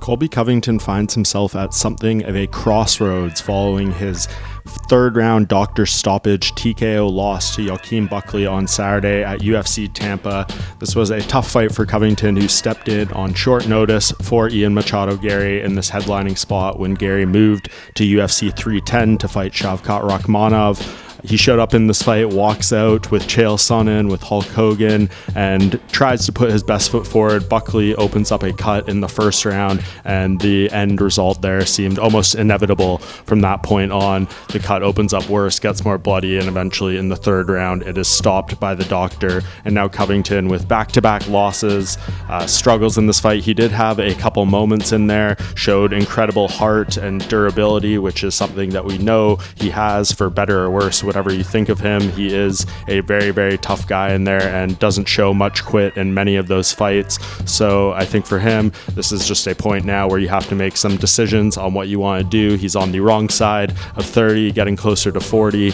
Colby Covington finds himself at something of a crossroads following his third-round doctor stoppage TKO loss to Joaquin Buckley on Saturday at UFC Tampa. This was a tough fight for Covington, who stepped in on short notice for Ian Machado Gary in this headlining spot when Gary moved to UFC 310 to fight Shavkat Rakhmonov. He showed up in this fight, walks out with Chael Sonnen, with Hulk Hogan, and tries to put his best foot forward. Buckley opens up a cut in the first round, and the end result there seemed almost inevitable from that point on. The cut opens up worse, gets more bloody, and eventually in the third round, it is stopped by the doctor. And now Covington, with back-to-back losses, struggles in this fight. He did have a couple moments in there, showed incredible heart and durability, which is something that we know he has, for better or worse. Whatever you think of him, he is a very, very tough guy in there and doesn't show much quit in many of those fights. So I think for him, this is just a point now where you have to make some decisions on what you want to do. He's on the wrong side of 30, getting closer to 40.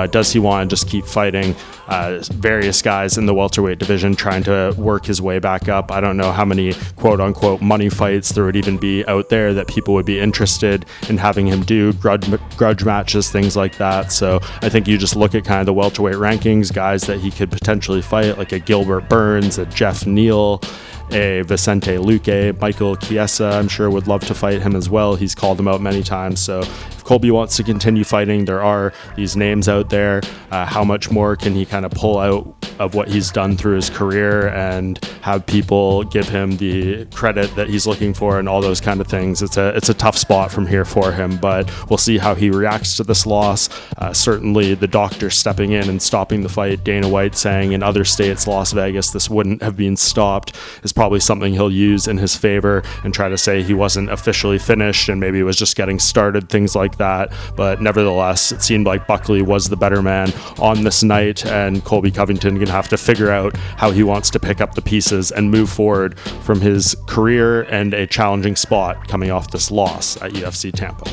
Does he want to just keep fighting various guys in the welterweight division, trying to work his way back up? I don't know how many quote-unquote money fights there would even be out there that people would be interested in having him do, grudge matches, things like that. So I think you just look at kind of the welterweight rankings, guys that he could potentially fight, like a Gilbert Burns, a Jeff Neal, a Vicente Luque. Michael Chiesa, I'm sure, would love to fight him as well. He's called him out many times. So if Colby wants to continue fighting, there are these names out there. How much more can he kind of pull out of what he's done through his career and have people give him the credit that he's looking for and all those kind of things? It's a tough spot from here for him, but we'll see how he reacts to this loss. Certainly the doctor stepping in and stopping the fight, Dana White saying in other states, Las Vegas, this wouldn't have been stopped, is probably something he'll use in his favor and try to say he wasn't officially finished and maybe it was just getting started, things like that. But nevertheless, it seemed like Buckley was the better man on this night, and Colby Covington gonna have to figure out how he wants to pick up the pieces and move forward from his career and a challenging spot coming off this loss at UFC Tampa.